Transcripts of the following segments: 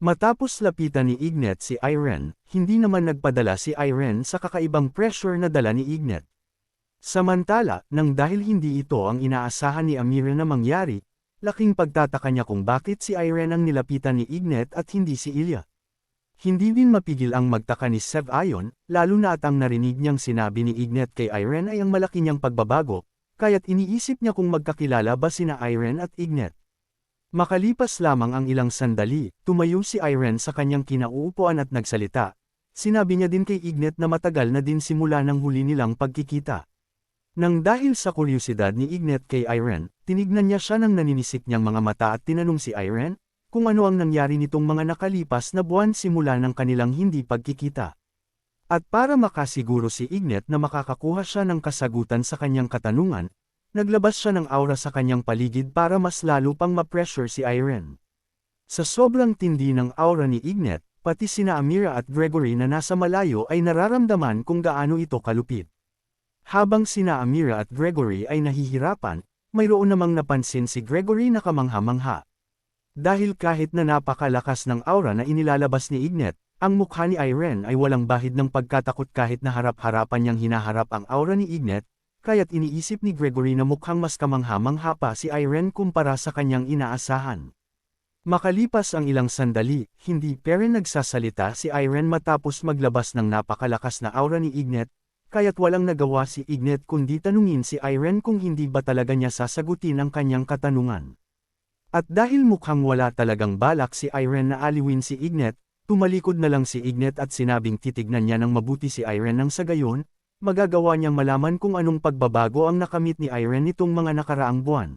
Matapos lapitan ni Ignet si Irene, hindi naman nagpadala si Irene sa kakaibang pressure na dala ni Ignet. Samantala, nang dahil hindi ito ang inaasahan ni Amira na mangyari, laking pagtataka niya kung bakit si Irene ang nilapitan ni Ignet at hindi si Ilya. Hindi din mapigil ang magtaka ni Sev ayon, lalo na at ang narinig niyang sinabi ni Ignet kay Irene ay ang malaki niyang pagbabago, kaya't iniisip niya kung magkakilala ba sina Irene at Ignet. Makalipas lamang ang ilang sandali, tumayo si Irene sa kanyang kinauupuan at nagsalita. Sinabi niya din kay Ignet na matagal na din simula ng huli nilang pagkikita. Nang dahil sa kuryosidad ni Ignet kay Irene, tinignan niya siya ng naninisik niyang mga mata at tinanong si Irene, kung ano ang nangyari nitong mga nakalipas na buwan simula ng kanilang hindi pagkikita. At para makasiguro si Ignet na makakakuha siya ng kasagutan sa kanyang katanungan, naglabas siya ng aura sa kanyang paligid para mas lalo pang ma-pressure si Irene. Sa sobrang tindi ng aura ni Ignet, pati sina Amira at Gregory na nasa malayo ay nararamdaman kung gaano ito kalupit. Habang sina Amira at Gregory ay nahihirapan, mayroon namang napansin si Gregory na kamangha-mangha. Dahil kahit na napakalakas ng aura na inilalabas ni Ignet, ang mukha ni Irene ay walang bahid ng pagkatakot kahit na harap-harapan niyang hinaharap ang aura ni Ignet, kaya't iniisip ni Gregory na mukhang mas kamangha-mangha pa si Irene kumpara sa kanyang inaasahan. Makalipas ang ilang sandali, hindi pa rin nagsasalita si Irene matapos maglabas ng napakalakas na aura ni Ignet, kaya't walang nagawa si Ignet kundi tanungin si Irene kung hindi ba talaga niya sasagutin ang kanyang katanungan. At dahil mukhang wala talagang balak si Irene na aliwin si Ignet, tumalikod na lang si Ignet at sinabing titignan niya ng mabuti si Irene nang sa gayon, magagawa niyang malaman kung anong pagbabago ang nakamit ni Irene nitong mga nakaraang buwan.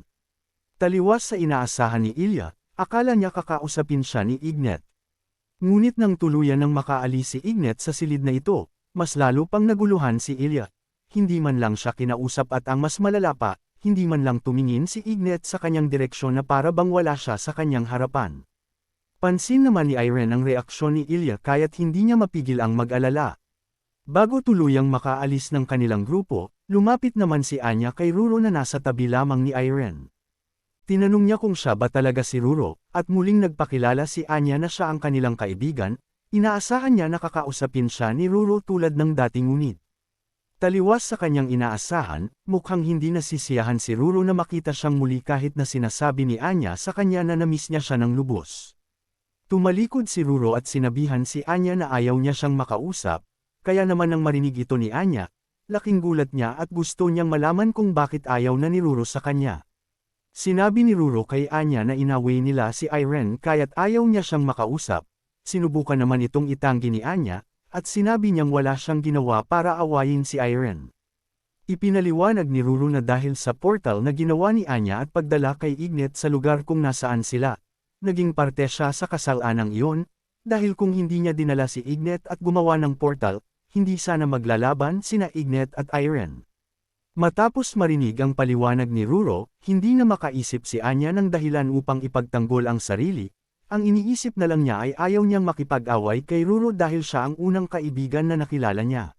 Taliwas sa inaasahan ni Ilya, akala niya kakausapin siya ni Ignet. Ngunit nang tuluyan ng makaalis si Ignet sa silid na ito, mas lalo pang naguluhan si Ilya. Hindi man lang siya kinausap at ang mas malala pa, hindi man lang tumingin si Ignet sa kanyang direksyon na para bang wala siya sa kanyang harapan. Pansin naman ni Irene ang reaksyon ni Ilya kaya't hindi niya mapigil ang mag-alala. Bago tuluyang makaalis ng kanilang grupo, lumapit naman si Anya kay Ruro na nasa tabi lamang ni Irene. Tinanong niya kung siya ba talaga si Ruro, at muling nagpakilala si Anya na siya ang kanilang kaibigan, inaasahan niya na kakausapin siya ni Ruro tulad ng dating ngunit. Taliwas sa kanyang inaasahan, mukhang hindi nasisiyahan si Ruro na makita siyang muli kahit na sinasabi ni Anya sa kanya na namiss niya siya ng lubos. Tumalikod si Ruro at sinabihan si Anya na ayaw niya siyang makausap, kaya naman nang marinig ito ni Anya, laking gulat niya at gusto niyang malaman kung bakit ayaw na ni Ruro sa kanya. Sinabi ni Ruro kay Anya na inaway nila si Irene kaya't ayaw niya siyang makausap, sinubukan naman itong itanggi ni Anya, at sinabi niyang wala siyang ginawa para awayin si Irene. Ipinaliwanag ni Ruro na dahil sa portal na ginawa ni Anya at pagdala kay Ignet sa lugar kung nasaan sila, naging parte siya sa kasalanang iyon, dahil kung hindi niya dinala si Ignet at gumawa ng portal, hindi sana maglalaban sina Ignet at Irene. Matapos marinig ang paliwanag ni Ruro, hindi na makaisip si Anya ng dahilan upang ipagtanggol ang sarili, ang iniisip na lang niya ay ayaw niyang makipag-away kay Ruro dahil siya ang unang kaibigan na nakilala niya.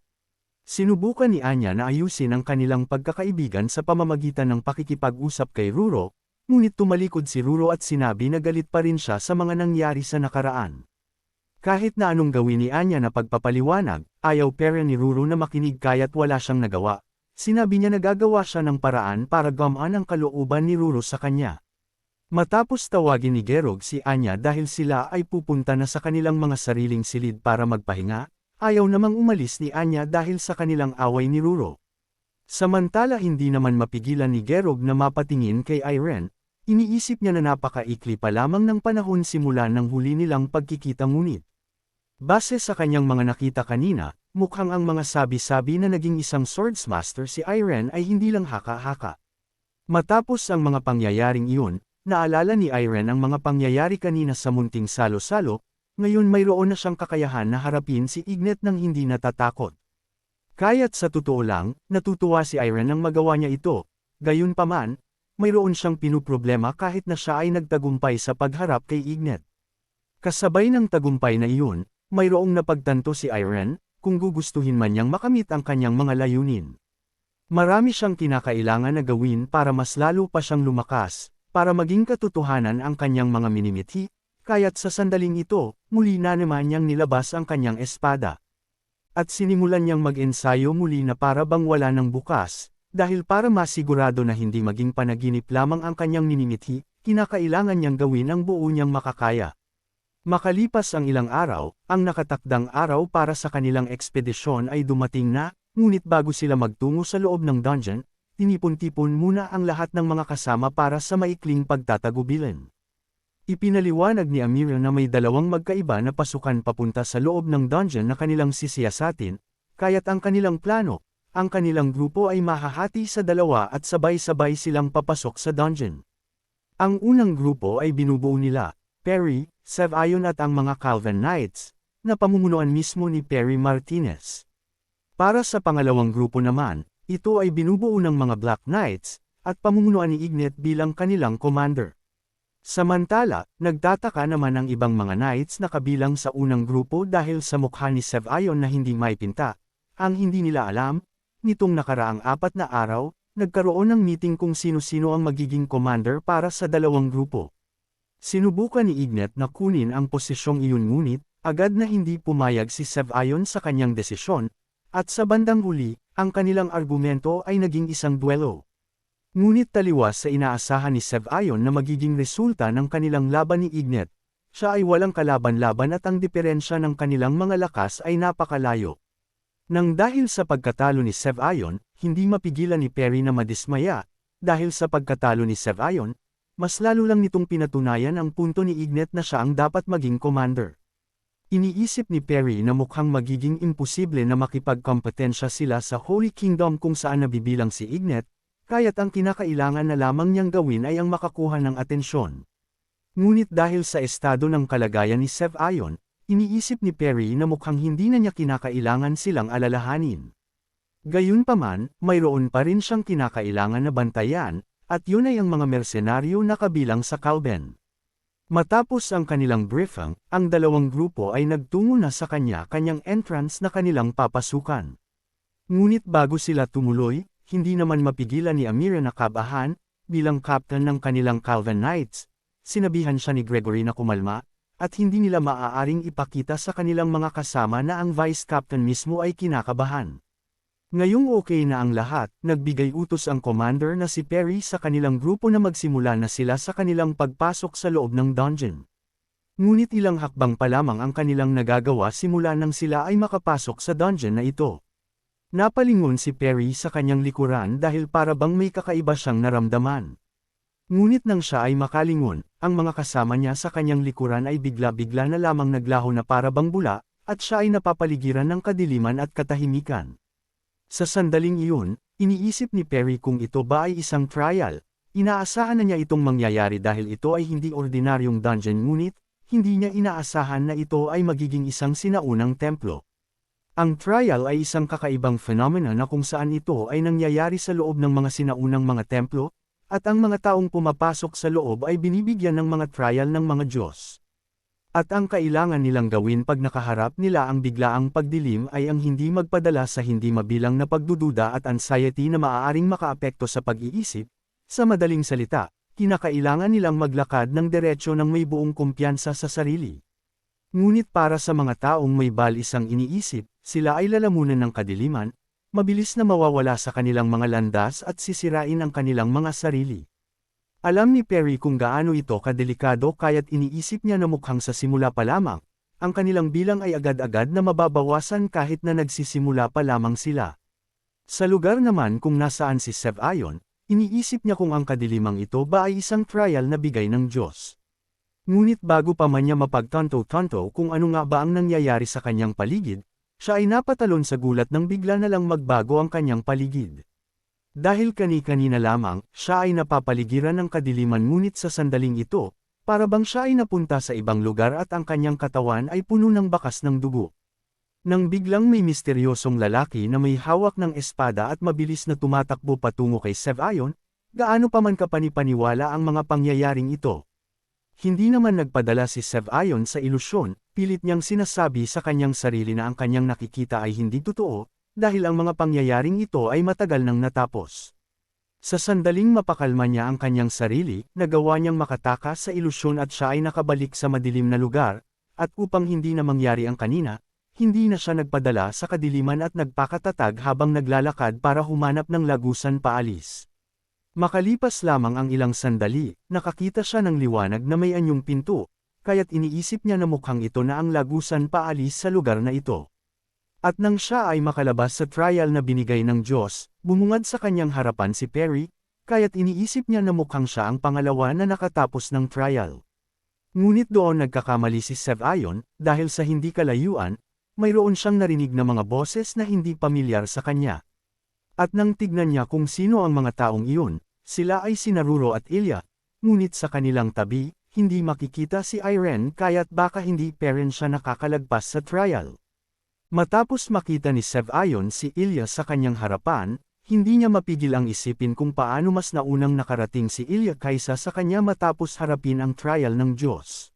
Sinubukan ni Anya na ayusin ang kanilang pagkakaibigan sa pamamagitan ng pakikipag-usap kay Ruro, ngunit tumalikod si Ruro at sinabi na galit pa rin siya sa mga nangyari sa nakaraan. Kahit na anong gawin ni Anya na pagpapaliwanag, ayaw pera ni Ruro na makinig kaya't wala siyang nagawa. Sinabi niya na gagawa siya ng paraan para gamaan ang kalooban ni Ruro sa kanya. Matapos tawagin ni Gerog si Anya dahil sila ay pupunta na sa kanilang mga sariling silid para magpahinga, ayaw namang umalis ni Anya dahil sa kanilang away ni Ruro. Samantala hindi naman mapigilan ni Gerog na mapatingin kay Irene, iniisip niya na napakaikli pa lamang ng panahon simula ng huli nilang pagkikita ngunit. Base sa kanyang mga nakita kanina, mukhang ang mga sabi-sabi na naging isang swordsmaster si Irene ay hindi lang haka-haka. Matapos ang mga pangyayaring iyon, naalala ni Irene ang mga pangyayari kanina sa munting salo-salo, ngayon mayroon na siyang kakayahan na harapin si Ignet nang hindi natatakot. Kaya't sa totoo lang, natutuwa si Irene nang magawa niya ito, gayunpaman, mayroon siyang pinuproblema kahit na siya ay nagtagumpay sa pagharap kay Ignet. Kasabay ng tagumpay na iyon, mayroong napagtanto si Irene, kung gugustuhin man niyang makamit ang kanyang mga layunin. Marami siyang kinakailangan na gawin para mas lalo pa siyang lumakas, para maging katotohanan ang kanyang mga minimithi, kaya't sa sandaling ito, muli na naman niyang nilabas ang kanyang espada. At sinimulan niyang mag-ensayo muli na para bang wala ng bukas, dahil para masigurado na hindi maging panaginip lamang ang kanyang minimithi, kinakailangan niyang gawin ang buo niyang makakaya. Makalipas ang ilang araw, ang nakatakdang araw para sa kanilang ekspedisyon ay dumating na, ngunit bago sila magtungo sa loob ng dungeon, tinipon-tipon muna ang lahat ng mga kasama para sa maikling pagtatagubilin. Ipinaliwanag ni Amira na may dalawang magkaiba na pasukan papunta sa loob ng dungeon na kanilang sisiyasatin, kaya't ang kanilang plano, ang kanilang grupo ay mahahati sa dalawa at sabay-sabay silang papasok sa dungeon. Ang unang grupo ay binubuo nila, Perry, Sev-Ayon at ang mga Calvin Knights, na pamumunuan mismo ni Perry Martinez. Para sa pangalawang grupo naman, ito ay binubuo ng mga Black Knights, at pamumunuan ni Ignet bilang kanilang commander. Samantala, nagtataka naman ang ibang mga Knights na kabilang sa unang grupo dahil sa mukha ni Sev-Ayon na hindi maipinta. Ang hindi nila alam, nitong nakaraang 4 na araw, nagkaroon ng meeting kung sino-sino ang magiging commander para sa dalawang grupo. Sinubukan ni Ignet na kunin ang posisyong iyon ngunit, agad na hindi pumayag si Sev-Ayon sa kanyang desisyon, at sa bandang huli, ang kanilang argumento ay naging isang duelo. Ngunit taliwas sa inaasahan ni Sev-Ayon na magiging resulta ng kanilang laban ni Ignet, siya ay walang kalaban-laban at ang diferensya ng kanilang mga lakas ay napakalayo. Nang dahil sa pagkatalo ni Sev-Ayon, hindi mapigilan ni Perry na madismaya, dahil sa pagkatalo ni Sev-Ayon, mas lalo lang nitong pinatunayan ang punto ni Ignet na siya ang dapat maging commander. Iniisip ni Perry na mukhang magiging imposible na makipagkompetensya sila sa Holy Kingdom kung saan nabibilang si Ignet, kaya't ang kinakailangan na lamang niyang gawin ay ang makakuha ng atensyon. Ngunit dahil sa estado ng kalagayan ni Sev-Ayon, iniisip ni Perry na mukhang hindi na niya kinakailangan silang alalahanin. Gayunpaman, mayroon pa rin siyang kinakailangan na bantayan, at yun ay ang mga mersenaryo na kabilang sa Calben. Matapos ang kanilang briefing, ang dalawang grupo ay nagtungo na sa kanya-kanyang entrance na kanilang papasukan. Ngunit bago sila tumuloy, hindi naman mapigilan ni Amira na kabahan, bilang captain ng kanilang Calvin Knights, sinabihan siya ni Gregory na kumalma, at hindi nila maaaring ipakita sa kanilang mga kasama na ang vice captain mismo ay kinakabahan. Ngayong okay na ang lahat, nagbigay utos ang commander na si Perry sa kanilang grupo na magsimula na sila sa kanilang pagpasok sa loob ng dungeon. Ngunit ilang hakbang pa lamang ang kanilang nagagawa simula nang sila ay makapasok sa dungeon na ito. Napalingon si Perry sa kanyang likuran dahil para bang may kakaiba siyang naramdaman. Ngunit nang siya ay makalingon, ang mga kasama niya sa kanyang likuran ay bigla-bigla na lamang naglaho na para bang bula, at siya ay napapaligiran ng kadiliman at katahimikan. Sa sandaling iyon, iniisip ni Perry kung ito ba ay isang trial. Inaasahan na niya itong mangyayari dahil ito ay hindi ordinaryong dungeon ngunit, hindi niya inaasahan na ito ay magiging isang sinaunang templo. Ang trial ay isang kakaibang phenomena na kung saan ito ay nangyayari sa loob ng mga sinaunang mga templo, at ang mga taong pumapasok sa loob ay binibigyan ng mga trial ng mga Diyos. At ang kailangan nilang gawin pag nakaharap nila ang biglaang pagdilim ay ang hindi magpadala sa hindi mabilang na pagdududa at anxiety na maaaring makaapekto sa pag-iisip. Sa madaling salita, kinakailangan nilang maglakad ng diretsyo ng may buong kumpiyansa sa sarili. Ngunit para sa mga taong may balisang iniisip, sila ay lalamunan ng kadiliman, mabilis na mawawala sa kanilang mga landas at sisirain ang kanilang mga sarili. Alam ni Perry kung gaano ito kadelikado kaya't iniisip niya na mukhang sa simula pa lamang, ang kanilang bilang ay agad-agad na mababawasan kahit na nagsisimula pa lamang sila. Sa lugar naman kung nasaan si Sev-Ayon, iniisip niya kung ang kadilimang ito ba ay isang trial na bigay ng Diyos. Ngunit bago pa man niya mapagtanto-tanto kung ano nga ba ang nangyayari sa kanyang paligid, siya ay napatalon sa gulat nang bigla na lang magbago ang kanyang paligid. Dahil kani-kanina lamang, siya ay napapaligiran ng kadiliman ngunit sa sandaling ito, para bang siya ay napunta sa ibang lugar at ang kanyang katawan ay puno ng bakas ng dugo. Nang biglang may misteryosong lalaki na may hawak ng espada at mabilis na tumatakbo patungo kay Sev-Ayon, gaano pa man kapanipaniwala ang mga pangyayaring ito. Hindi naman nagpadala si Sev-Ayon sa ilusyon, pilit niyang sinasabi sa kanyang sarili na ang kanyang nakikita ay hindi totoo, dahil ang mga pangyayaring ito ay matagal nang natapos. Sa sandaling mapakalma niya ang kanyang sarili, nagawa niyang makatakas sa ilusyon at siya ay nakabalik sa madilim na lugar, at upang hindi na mangyari ang kanina, hindi na siya nagpadala sa kadiliman at nagpakatatag habang naglalakad para humanap ng lagusan paalis. Makalipas lamang ang ilang sandali, nakakita siya ng liwanag na may anyong pinto, kaya't iniisip niya na mukhang ito na ang lagusan paalis sa lugar na ito. At nang siya ay makalabas sa trial na binigay ng Diyos, bumungad sa kanyang harapan si Perry, kaya't iniisip niya na mukhang siya ang pangalawa na nakatapos ng trial. Ngunit doon nagkakamali si Sev Ayon, dahil sa hindi kalayuan, mayroon siyang narinig na mga boses na hindi pamilyar sa kanya. At nang tignan niya kung sino ang mga taong iyon, sila ay si Naruro at Ilya, ngunit sa kanilang tabi, hindi makikita si Irene kaya't baka hindi pa rin siya nakakalagpas sa trial. Matapos makita ni Sev Ayon si Ilya sa kanyang harapan, hindi niya mapigil ang isipin kung paano mas naunang nakarating si Ilya kaysa sa kanya matapos harapin ang trial ng Diyos.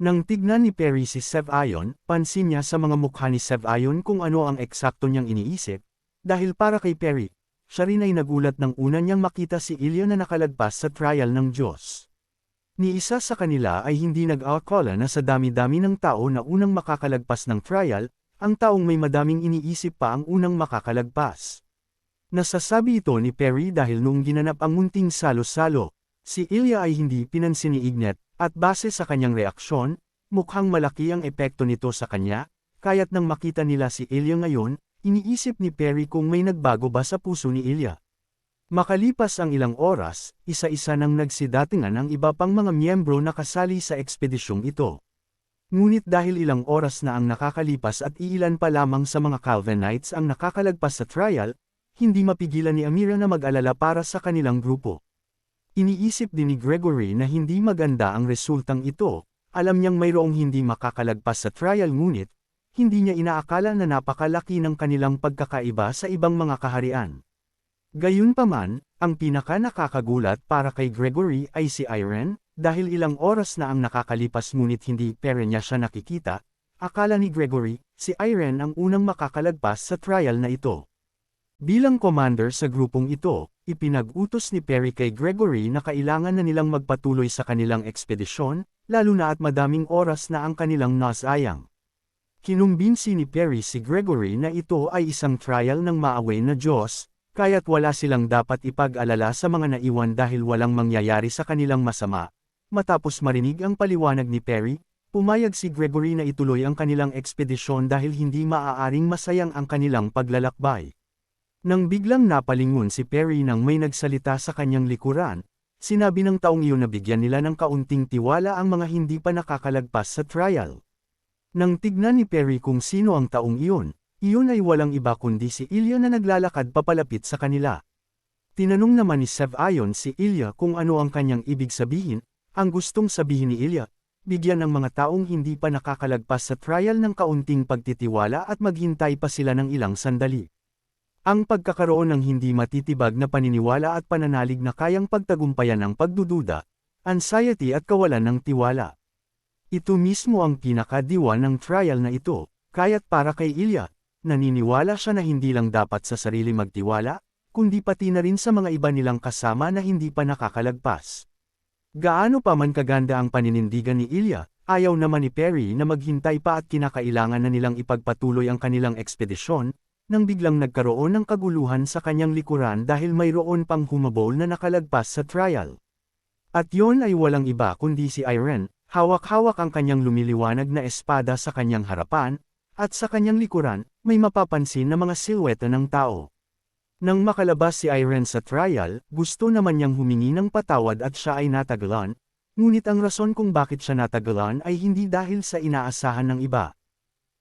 Nang tignan ni Perry si Sev Ayon, pansin niya sa mga mukha ni Sev Ayon kung ano ang eksakto niyang iniisip, dahil para kay Perry, siya rin ay nagulat nang una niyang makita si Ilya na nakalagpas sa trial ng Diyos. Ni isa sa kanila ay hindi nag-akala na sa dami-dami ng tao na unang makakalagpas ng trial, ang taong may madaming iniisip pa ang unang makakalagpas. Nasasabi ito ni Perry dahil noong ginanap ang munting salo-salo, si Ilya ay hindi pinansin ni Ignet, at base sa kanyang reaksyon, mukhang malaki ang epekto nito sa kanya, kaya't nang makita nila si Ilya ngayon, iniisip ni Perry kung may nagbago ba sa puso ni Ilya. Makalipas ang ilang oras, isa-isa nang nagsidatingan ang iba pang mga miyembro na kasali sa ekspedisyong ito. Ngunit dahil ilang oras na ang nakakalipas at iilan pa lamang sa mga Calvinites ang nakakalagpas sa trial, hindi mapigilan ni Amira na mag-alala para sa kanilang grupo. Iniisip din ni Gregory na hindi maganda ang resultang ito, alam niyang mayroong hindi makakalagpas sa trial ngunit, hindi niya inaakala na napakalaki ng kanilang pagkakaiba sa ibang mga kaharian. Gayunpaman, ang pinaka-nakakagulat para kay Gregory ay si Irene, dahil ilang oras na ang nakakalipas ngunit hindi pa rin niya siya nakikita, akala ni Gregory, si Irene ang unang makakalagpas sa trial na ito. Bilang commander sa grupong ito, ipinag-utos ni Perry kay Gregory na kailangan na nilang magpatuloy sa kanilang ekspedisyon, lalo na at madaming oras na ang kanilang nasayang. Kinumbinsi ni Perry si Gregory na ito ay isang trial ng maaway na Diyos, kaya't wala silang dapat ipag-alala sa mga naiwan dahil walang mangyayari sa kanilang masama. Matapos marinig ang paliwanag ni Perry, pumayag si Gregory na ituloy ang kanilang ekspedisyon dahil hindi maaaring masayang ang kanilang paglalakbay. Nang biglang napalingon si Perry nang may nagsalita sa kanyang likuran, sinabi ng taong iyon na bigyan nila ng kaunting tiwala ang mga hindi pa nakakalagpas sa trial. Nang tignan ni Perry kung sino ang taong iyon ay walang iba kundi si Ilya na naglalakad papalapit sa kanila. Tinanong naman ni Sev Ayon si Ilya kung ano ang kanyang ibig sabihin, ang gustong sabihin ni Ilya, bigyan ng mga taong hindi pa nakakalagpas sa trial ng kaunting pagtitiwala at maghintay pa sila ng ilang sandali. Ang pagkakaroon ng hindi matitibag na paniniwala at pananalig na kayang pagtagumpayan ng pagdududa, anxiety at kawalan ng tiwala. Ito mismo ang pinakadiwa ng trial na ito, kaya't para kay Ilya, naniniwala siya na hindi lang dapat sa sarili magtiwala, kundi pati na rin sa mga iba nilang kasama na hindi pa nakakalagpas. Gaano pa man kaganda ang paninindigan ni Ilya, ayaw naman ni Perry na maghintay pa at kinakailangan na nilang ipagpatuloy ang kanilang ekspedisyon, nang biglang nagkaroon ng kaguluhan sa kanyang likuran dahil mayroon pang humabol na nakalagpas sa trial. At yon ay walang iba kundi si Irene, hawak-hawak ang kanyang lumiliwanag na espada sa kanyang harapan, at sa kanyang likuran, may mapapansin na mga silweta ng tao. Nang makalabas si Irene sa trial, gusto naman niyang humingi ng patawad at siya ay natagalan, ngunit ang rason kung bakit siya natagalan ay hindi dahil sa inaasahan ng iba.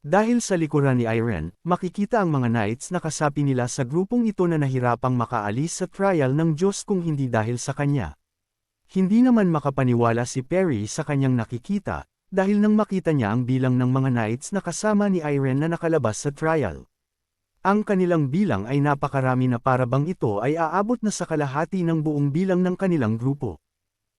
Dahil sa likuran ni Irene, makikita ang mga knights na kasapi nila sa grupong ito na nahirapang makaalis sa trial ng Diyos kung hindi dahil sa kanya. Hindi naman makapaniwala si Perry sa kanyang nakikita, dahil nang makita niya ang bilang ng mga knights na kasama ni Irene na nakalabas sa trial. Ang kanilang bilang ay napakarami na para bang ito ay aabot na sa kalahati ng buong bilang ng kanilang grupo.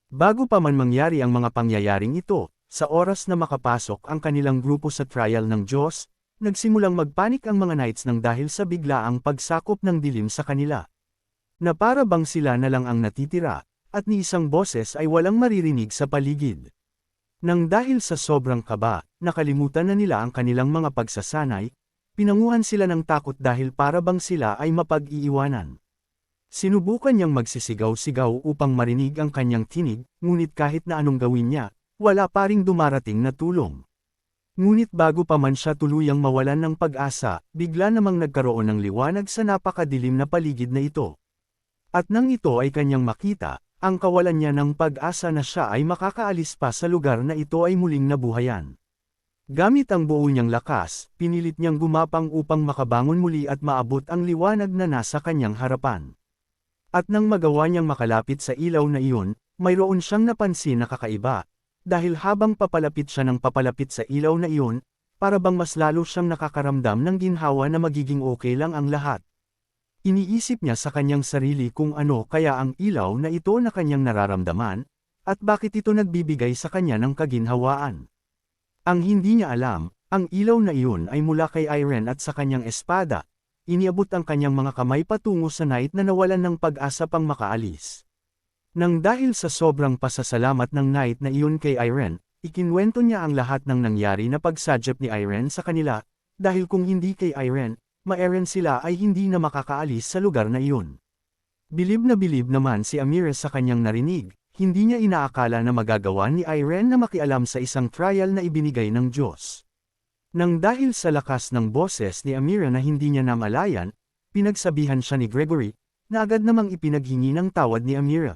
Bago pa man mangyari ang mga pangyayaring ito, sa oras na makapasok ang kanilang grupo sa trial ng Diyos, nagsimulang magpanik ang mga knights nang dahil sa biglaang pagsakop ng dilim sa kanila. Na para bang sila na lang ang natitira, at ni isang boses ay walang maririnig sa paligid. Nang dahil sa sobrang kaba, nakalimutan na nila ang kanilang mga pagsasanay, pinanguhan sila ng takot dahil para bang sila ay mapag-iiwanan. Sinubukan niyang magsisigaw-sigaw upang marinig ang kanyang tinig, ngunit kahit na anong gawin niya, wala pa ring dumarating na tulong. Ngunit bago pa man siya tuluyang mawalan ng pag-asa, bigla namang nagkaroon ng liwanag sa napakadilim na paligid na ito. At nang ito ay kanyang makita, ang kawalan niya ng pag-asa na siya ay makakaalis pa sa lugar na ito ay muling nabuhayan. Gamit ang buo niyang lakas, pinilit niyang gumapang upang makabangon muli at maabot ang liwanag na nasa kanyang harapan. At nang magawa niyang makalapit sa ilaw na iyon, mayroon siyang napansin na kakaiba, dahil habang papalapit siya ng papalapit sa ilaw na iyon, para bang mas lalo siyang nakakaramdam ng ginhawa na magiging okay lang ang lahat. Iniisip niya sa kanyang sarili kung ano kaya ang ilaw na ito na kanyang nararamdaman, at bakit ito nagbibigay sa kanya ng kaginhawaan. Ang hindi niya alam, ang ilaw na iyon ay mula kay Irene at sa kanyang espada, iniabot ang kanyang mga kamay patungo sa Knight na nawalan ng pag-asa pang makaalis. Nang dahil sa sobrang pasasalamat ng Knight na iyon kay Irene, ikinwento niya ang lahat ng nangyari na pagsadyap ni Irene sa kanila, dahil kung hindi kay Irene, Eren sila ay hindi na makakaalis sa lugar na iyon. Bilib naman si Amira sa kanyang narinig, hindi niya inaakala na magagawa ni Irene na makialam sa isang trial na ibinigay ng Diyos. Nang dahil sa lakas ng boses ni Amira na hindi niya namalayan, pinagsabihan siya ni Gregory, na agad namang ipinaghingi ng tawad ni Amira.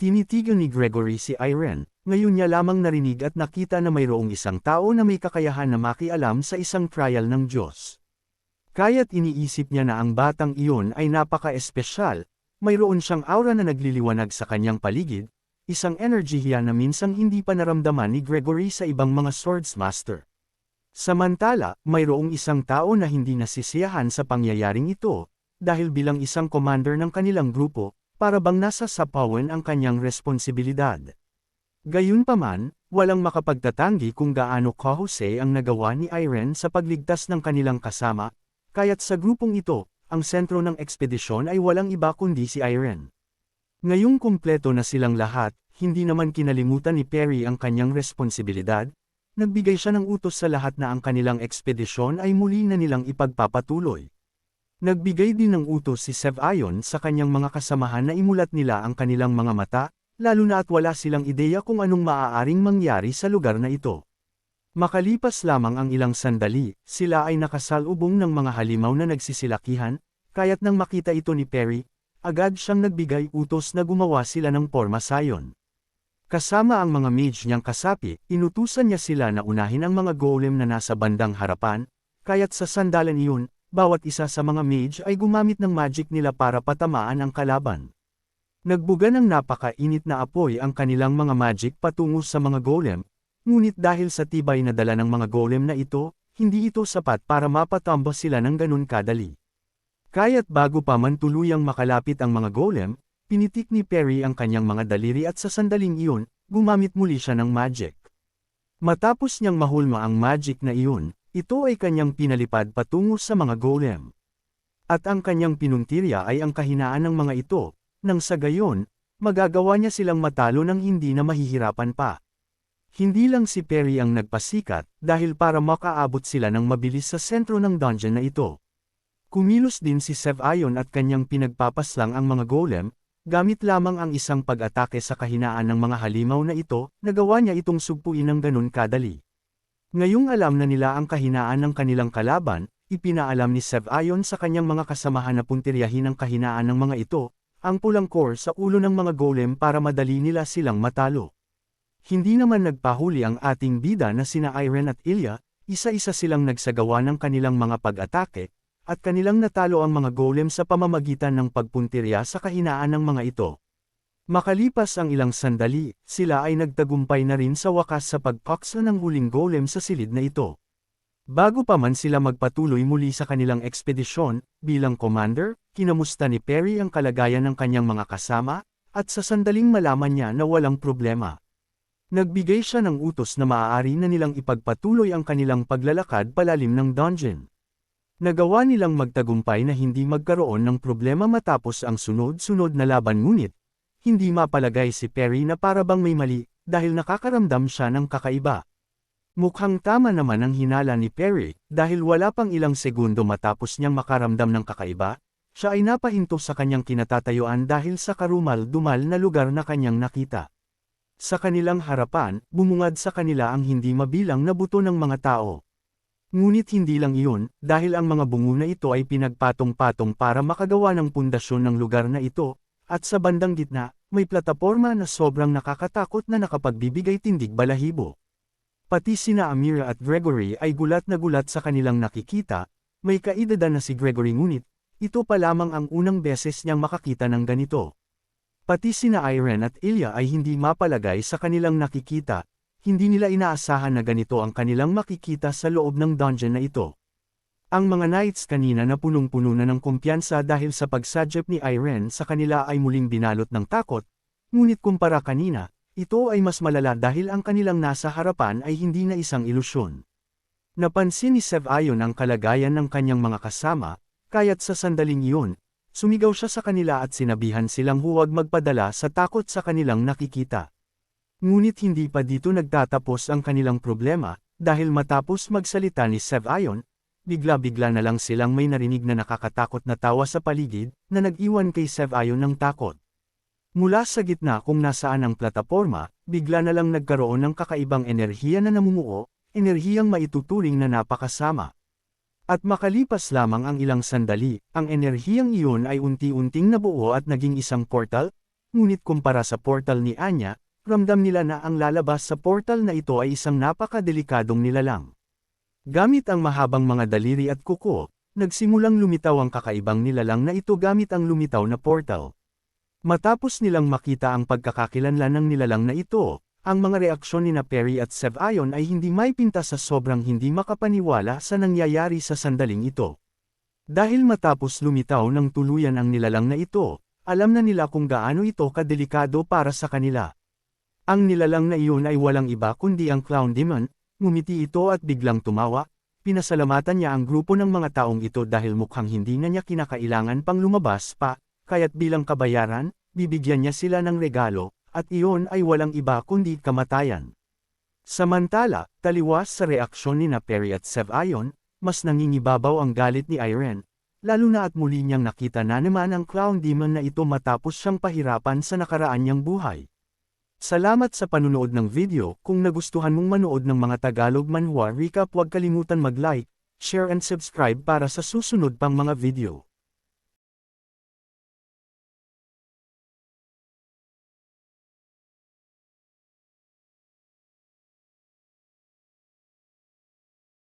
Tinitigan ni Gregory si Irene, ngayon niya lamang narinig at nakita na mayroong isang tao na may kakayahan na makialam sa isang trial ng Diyos. Kaya't iniisip niya na ang batang iyon ay napaka-espesyal, mayroon siyang aura na nagliliwanag sa kanyang paligid, isang enerhiya na minsang hindi pa naramdaman ni Gregory sa ibang mga swordsmaster. Samantala, mayroong isang tao na hindi nasisiyahan sa pangyayaring ito, dahil bilang isang commander ng kanilang grupo, para bang nasa sapawan ang kanyang responsibilidad. Gayunpaman, walang makapagtatanggi kung gaano kahusay ang nagawa ni Irene sa pagligtas ng kanilang kasama, kaya't sa grupong ito, ang sentro ng ekspedisyon ay walang iba kundi si Irene. Ngayong kumpleto na silang lahat, hindi naman kinalimutan ni Perry ang kanyang responsibilidad, nagbigay siya ng utos sa lahat na ang kanilang ekspedisyon ay muli na nilang ipagpapatuloy. Nagbigay din ng utos si Sev ayon sa kanyang mga kasamahan na imulat nila ang kanilang mga mata, lalo na at wala silang ideya kung anong maaaring mangyari sa lugar na ito. Makalipas lamang ang ilang sandali, sila ay nakasalubong ng mga halimaw na nagsisilakihan, kaya't nang makita ito ni Perry, agad siyang nagbigay utos na gumawa sila ng porma sayon. Kasama ang mga mage niyang kasapi, inutusan niya sila na unahin ang mga golem na nasa bandang harapan, kaya't sa sandalan iyon, bawat isa sa mga mage ay gumamit ng magic nila para patamaan ang kalaban. Nagbuga ng napakainit na apoy ang kanilang mga magic patungo sa mga golem, ngunit dahil sa tibay na dala ng mga golem na ito, hindi ito sapat para mapatamba sila ng ganun kadali. Kaya't bago pa man tuluyang makalapit ang mga golem, pinitik ni Perry ang kanyang mga daliri at sa sandaling iyon, gumamit muli siya ng magic. Matapos niyang mahulma ang magic na iyon, ito ay kanyang pinalipad patungo sa mga golem. At ang kanyang pinuntirya ay ang kahinaan ng mga ito, nang sa gayon, magagawa niya silang matalo nang hindi na mahihirapan pa. Hindi lang si Perry ang nagpasikat, dahil para makaabot sila ng mabilis sa sentro ng dungeon na ito. Kumilos din si Sev ayon at kanyang pinagpapaslang ang mga golem, gamit lamang ang isang pag-atake sa kahinaan ng mga halimaw na ito, nagawa niya itong sugpuin ng ganun kadali. Ngayong alam na nila ang kahinaan ng kanilang kalaban, ipinaalam ni Sev ayon sa kanyang mga kasamahan na puntiryahin ang kahinaan ng mga ito, ang pulang core sa ulo ng mga golem para madali nila silang matalo. Hindi naman nagpahuli ang ating bida na sina Irene at Ilya, isa-isa silang nagsagawa ng kanilang mga pag-atake, at kanilang natalo ang mga golem sa pamamagitan ng pagpuntirya sa kahinaan ng mga ito. Makalipas ang ilang sandali, sila ay nagtagumpay na rin sa wakas sa pagpaksa ng huling golem sa silid na ito. Bago pa man sila magpatuloy muli sa kanilang ekspedisyon, bilang commander, kinamusta ni Perry ang kalagayan ng kanyang mga kasama, at sa sandaling malaman niya na walang problema. Nagbigay siya ng utos na maaari na nilang ipagpatuloy ang kanilang paglalakad palalim ng dungeon. Nagawa nilang magtagumpay na hindi magkaroon ng problema matapos ang sunod-sunod na laban ngunit, hindi mapalagay si Perry na para bang may mali, dahil nakakaramdam siya ng kakaiba. Mukhang tama naman ang hinala ni Perry, dahil wala pang ilang segundo matapos niyang makaramdam ng kakaiba, siya ay napahinto sa kanyang kinatatayuan dahil sa karumal-dumal na lugar na kanyang nakita. Sa kanilang harapan, bumungad sa kanila ang hindi mabilang na buto ng mga tao. Ngunit hindi lang iyon, dahil ang mga bungo na ito ay pinagpatong-patong para makagawa ng pundasyon ng lugar na ito, at sa bandang gitna, may plataporma na sobrang nakakatakot na nakapagbibigay tindig balahibo. Pati sina Amira at Gregory ay gulat na gulat sa kanilang nakikita, may kaedad na si Gregory ngunit, ito pa lamang ang unang beses niyang makakita ng ganito. Pati sina Irene at Ilya ay hindi mapalagay sa kanilang nakikita, hindi nila inaasahan na ganito ang kanilang makikita sa loob ng dungeon na ito. Ang mga knights kanina na punong-puno na ng kumpiyansa dahil sa pagsadyap ni Irene sa kanila ay muling binalot ng takot, ngunit kumpara kanina, ito ay mas malala dahil ang kanilang nasa harapan ay hindi na isang ilusyon. Napansin ni Sev-Ayon ang kalagayan ng kanyang mga kasama, kaya't sa sandaling iyon, sumigaw siya sa kanila at sinabihan silang huwag magpadala sa takot sa kanilang nakikita. Ngunit hindi pa dito nagtatapos ang kanilang problema, dahil matapos magsalita ni Sev-Ayon, bigla-bigla na lang silang may narinig na nakakatakot na tawa sa paligid, na nag-iwan kay Sev-Ayon ng takot. Mula sa gitna kung nasaan ang plataporma, bigla na lang nagkaroon ng kakaibang enerhiya na namumuo, enerhiyang maituturing na napakasama. At makalipas lamang ang ilang sandali, ang enerhiyang iyon ay unti-unting nabuo at naging isang portal, ngunit kumpara sa portal ni Anya, ramdam nila na ang lalabas sa portal na ito ay isang napakadelikadong nilalang. Gamit ang mahabang mga daliri at kuko, nagsimulang lumitaw ang kakaibang nilalang na ito gamit ang lumitaw na portal. Matapos nilang makita ang pagkakakilanlan ng nilalang na ito, ang mga reaksyon ni Perry at Sev-Ayon ay hindi maipinta sa sobrang hindi makapaniwala sa nangyayari sa sandaling ito. Dahil matapos lumitaw ng tuluyan ang nilalang na ito, alam na nila kung gaano ito kadelikado para sa kanila. Ang nilalang na iyon ay walang iba kundi ang Clown Demon, ngumiti ito at biglang tumawa, pinasalamatan niya ang grupo ng mga taong ito dahil mukhang hindi na niya kinakailangan pang lumabas pa, kaya't bilang kabayaran, bibigyan niya sila ng regalo, at iyon ay walang iba kundi kamatayan. Samantala, taliwas sa reaksyon ni Perry at Sev-Ayon, mas nangingibabaw ang galit ni Irene, lalo na at muli niyang nakita na naman ang Clown Demon na ito matapos siyang pahirapan sa nakaraan niyang buhay. Salamat sa panunood ng video. Kung nagustuhan mong manood ng mga Tagalog manhwa recap, huwag kalimutan mag-like, share and subscribe para sa susunod pang mga video.